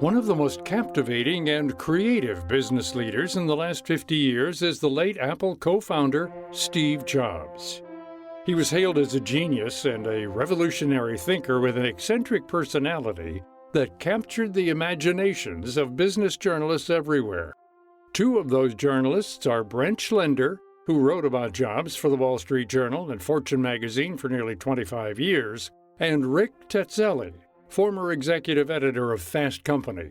One of the most captivating and creative business leaders in the last 50 years is the late Apple co-founder Steve Jobs. He was hailed as a genius and a revolutionary thinker with an eccentric personality that captured the imaginations of business journalists everywhere. Two of those journalists are Brent Schlender, who wrote about Jobs for the Wall Street Journal and Fortune magazine for nearly 25 years, and Rick Tetzelli, former executive editor of Fast Company.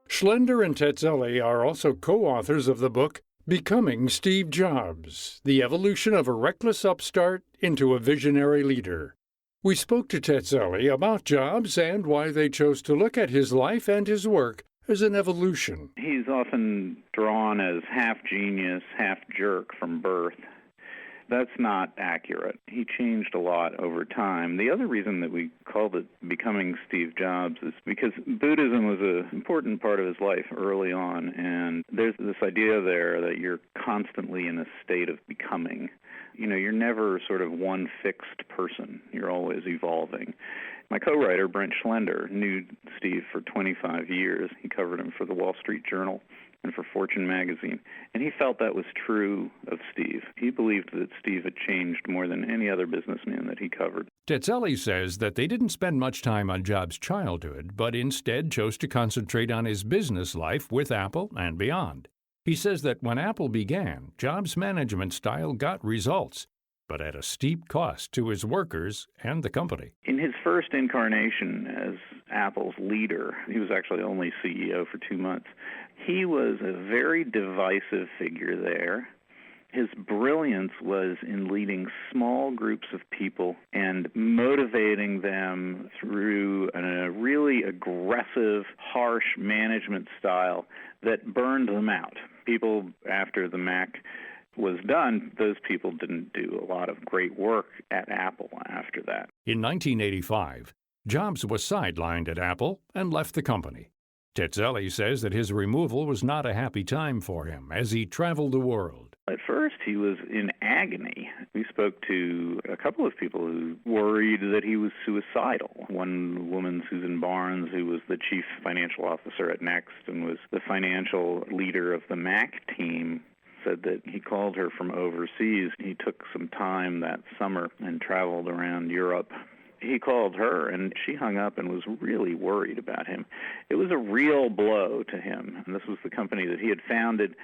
Schlender and Tetzelli are also co-authors of the book Becoming Steve Jobs, The Evolution of a Reckless Upstart into a Visionary Leader. We spoke to Tetzelli about Jobs and why they chose to look at his life and his work as an evolution. He's often drawn as half genius, half jerk from birth. That's not accurate. He changed a lot over time. The other reason that we called it Becoming Steve Jobs is because Buddhism was an important part of his life early on, and there's this idea there that you're constantly in a state of becoming. You're never sort of one fixed person. You're always evolving. My co-writer, Brent Schlender, knew Steve for 25 years. He covered him for the Wall Street Journal and for Fortune magazine, and he felt that was true of Steve. He believed that Steve had changed more than any other businessman that he covered. Tetzelli says that they didn't spend much time on Jobs' childhood, but instead chose to concentrate on his business life with Apple and beyond. He says that when Apple began, Jobs' management style got results, but at a steep cost to his workers and the company. In his first incarnation as Apple's leader, he was actually only CEO for 2 months, he was a very divisive figure there. His brilliance was in leading small groups of people and motivating them through a really aggressive, harsh management style that burned them out. People, after the Mac was done, those people didn't do a lot of great work at Apple after that. In 1985, Jobs was sidelined at Apple and left the company. Tetzelli says that his removal was not a happy time for him as he traveled the world. At first, he was in agony. We spoke to a couple of people who worried that he was suicidal. One woman, Susan Barnes, who was the chief financial officer at NeXt and was the financial leader of the Mac team, said that he called her from overseas. He took some time that summer and traveled around Europe. He called her, and she hung up and was really worried about him. It was a real blow to him. And this was the company that he had founded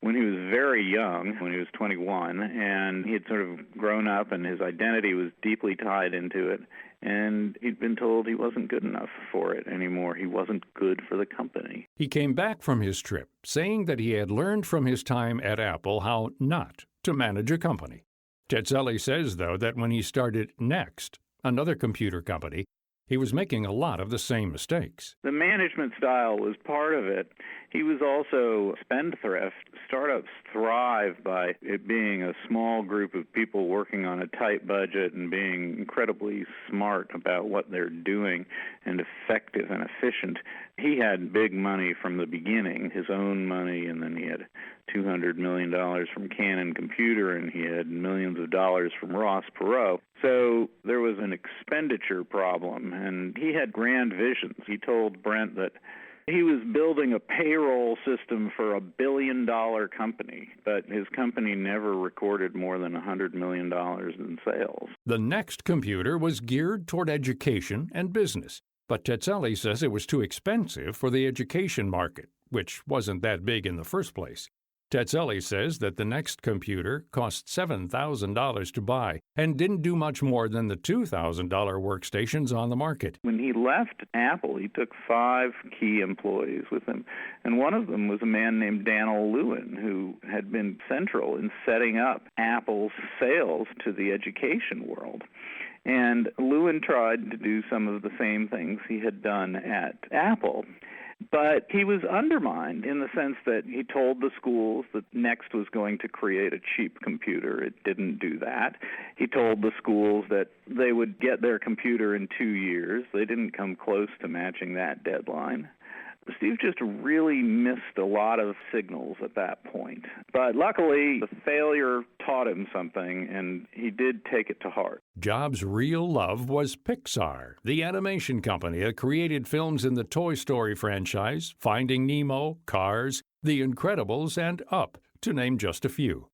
when he was very young, when he was 21, and he had sort of grown up, and his identity was deeply tied into it. And he'd been told he wasn't good enough for it anymore. He wasn't good for the company. He came back from his trip, saying that he had learned from his time at Apple how not to manage a company. Tetzelli says, though, that when he started NeXt, another computer company, he was making a lot of the same mistakes. The management style was part of it. He was also spendthrift. Startups thrive by it being a small group of people working on a tight budget and being incredibly smart about what they're doing and effective and efficient. He had big money from the beginning, his own money, and then he had $200 million from Canon Computer, and he had millions of dollars from Ross Perot. So there was an expenditure problem, and he had grand visions. He told Brent that he was building a payroll system for $1 billion company, but his company never recorded more than $100 million in sales. The NeXt Computer was geared toward education and business, but Tetzelli says it was too expensive for the education market, which wasn't that big in the first place. Tetzelli says that the NeXt Computer cost $7,000 to buy and didn't do much more than the $2,000 workstations on the market. When he left Apple, he took 5 key employees with him, and one of them was a man named Daniel Lewin, who had been central in setting up Apple's sales to the education world. And Lewin tried to do some of the same things he had done at Apple. But he was undermined in the sense that he told the schools that NeXt was going to create a cheap computer. It didn't do that. He told the schools that they would get their computer in 2 years. They didn't come close to matching that deadline. Steve just really missed a lot of signals at that point. But luckily, the failure taught him something, and he did take it to heart. Jobs' real love was Pixar, the animation company that created films in the Toy Story franchise, Finding Nemo, Cars, The Incredibles, and Up, to name just a few.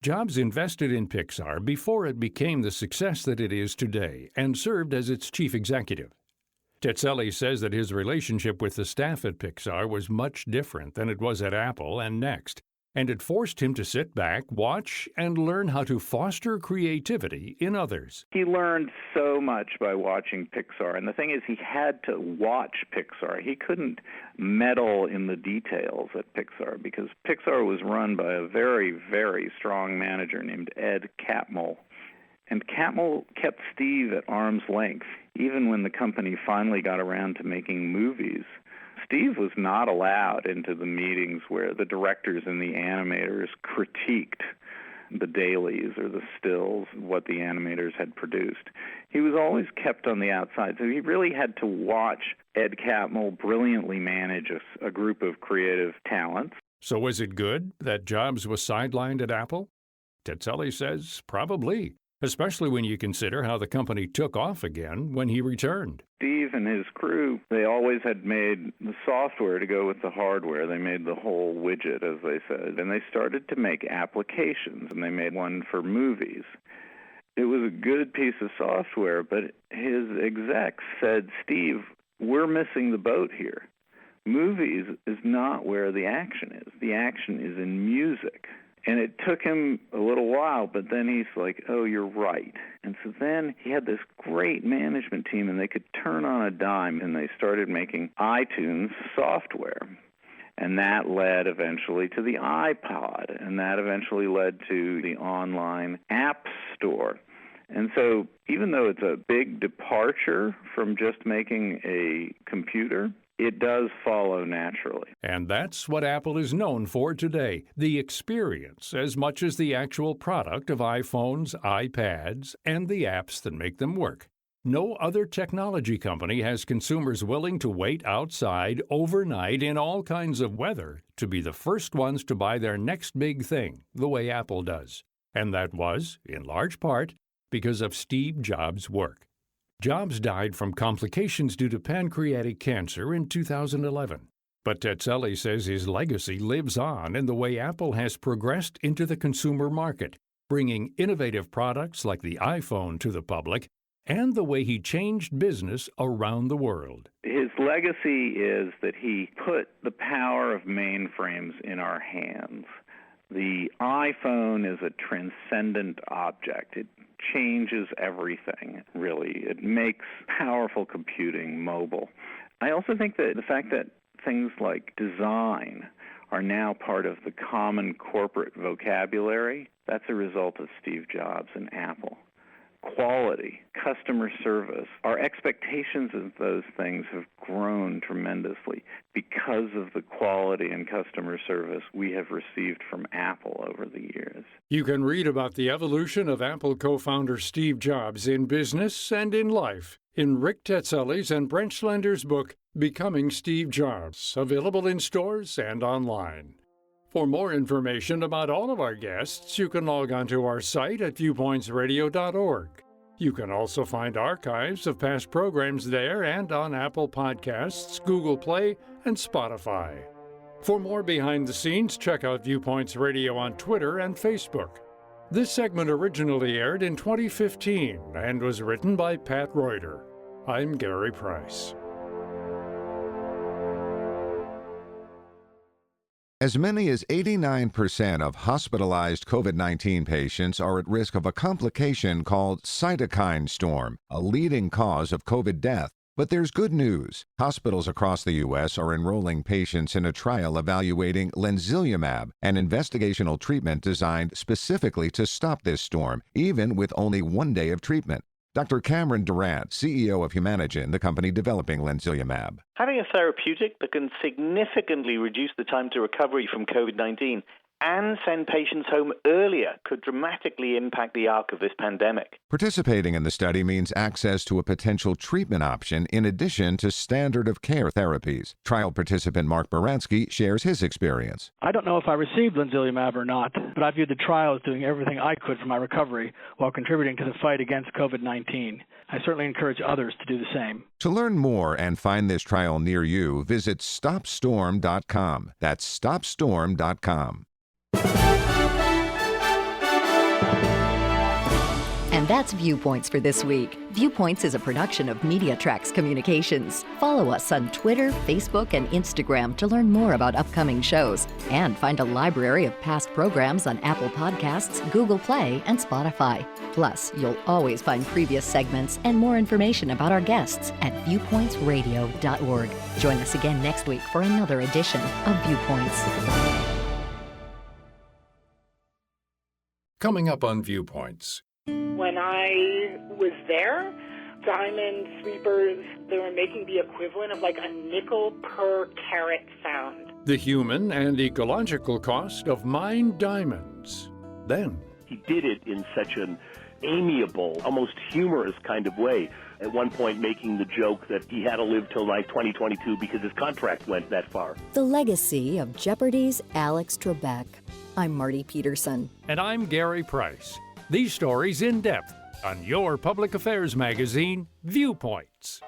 Jobs invested in Pixar before it became the success that it is today and served as its chief executive. Tetzeli says that his relationship with the staff at Pixar was much different than it was at Apple and NeXt, and it forced him to sit back, watch, and learn how to foster creativity in others. He learned so much by watching Pixar, and the thing is, he had to watch Pixar. He couldn't meddle in the details at Pixar because Pixar was run by a very, very strong manager named Ed Catmull. And Catmull kept Steve at arm's length, even when the company finally got around to making movies. Steve was not allowed into the meetings where the directors and the animators critiqued the dailies or the stills, what the animators had produced. He was always kept on the outside, so he really had to watch Ed Catmull brilliantly manage a group of creative talents. So was it good that Jobs was sidelined at Apple? Tetzeli says probably, especially when you consider how the company took off again when he returned. Steve and his crew, they always had made the software to go with the hardware. They made the whole widget, as they said, and they started to make applications, and they made one for movies. It was a good piece of software, but his execs said, Steve, we're missing the boat here. Movies is not where the action is. The action is in music. And it took him a little while, but then he's like, oh, you're right. And so then he had this great management team, and they could turn on a dime, and they started making iTunes software. And that led eventually to the iPod, and that eventually led to the online app store. And so even though it's a big departure from just making a computer, it does follow naturally. And that's what Apple is known for today, the experience as much as the actual product of iPhones, iPads, and the apps that make them work. No other technology company has consumers willing to wait outside overnight in all kinds of weather to be the first ones to buy their next big thing, the way Apple does. And that was, in large part, because of Steve Jobs' work. Jobs died from complications due to pancreatic cancer in 2011. But Tetzeli says his legacy lives on in the way Apple has progressed into the consumer market, bringing innovative products like the iPhone to the public, and the way he changed business around the world. His legacy is that he put the power of mainframes in our hands. The iPhone is a transcendent object. It changes everything, really. It makes powerful computing mobile. I also think that the fact that things like design are now part of the common corporate vocabulary, that's a result of Steve Jobs and Apple. Quality, customer service, our expectations of those things have grown tremendously because of the quality and customer service we have received from Apple over the years. You can read about the evolution of Apple co-founder Steve Jobs in business and in life in Rick Tetzeli's and Brent Schlender's book, Becoming Steve Jobs, available in stores and online. For more information about all of our guests, you can log on to our site at viewpointsradio.org. You can also find archives of past programs there and on Apple Podcasts, Google Play, and Spotify. For more behind the scenes, check out Viewpoints Radio on Twitter and Facebook. This segment originally aired in 2015 and was written by Pat Reuter. I'm Gary Price. As many as 89% of hospitalized COVID-19 patients are at risk of a complication called cytokine storm, a leading cause of COVID death. But there's good news. Hospitals across the U.S. are enrolling patients in a trial evaluating lenzilumab, an investigational treatment designed specifically to stop this storm, even with only 1 day of treatment. Dr. Cameron Durant, CEO of Humanigen, the company developing lenzilumab. Having a therapeutic that can significantly reduce the time to recovery from COVID-19 and send patients home earlier could dramatically impact the arc of this pandemic. Participating in the study means access to a potential treatment option in addition to standard of care therapies. Trial participant Mark Baranski shares his experience. I don't know if I received linzolumab or not, but I viewed the trial as doing everything I could for my recovery while contributing to the fight against COVID-19. I certainly encourage others to do the same. To learn more and find this trial near you, visit StopStorm.com. That's StopStorm.com. And that's Viewpoints for this week. Viewpoints is a production of MediaTrax Communications. Follow us on Twitter, Facebook, and Instagram to learn more about upcoming shows and find a library of past programs on Apple Podcasts, Google Play, and Spotify. Plus, you'll always find previous segments and more information about our guests at viewpointsradio.org. Join us again next week for another edition of Viewpoints. Coming up on Viewpoints. When I was there, diamond sweepers, they were making the equivalent of like a nickel per carat found. The human and ecological cost of mined diamonds. Then, he did it in such an amiable, almost humorous kind of way. At one point making the joke that he had to live till like 2022 because his contract went that far. The legacy of Jeopardy's Alex Trebek. I'm Marty Peterson. and I'm Gary Price. These stories in depth on your public affairs magazine, Viewpoints.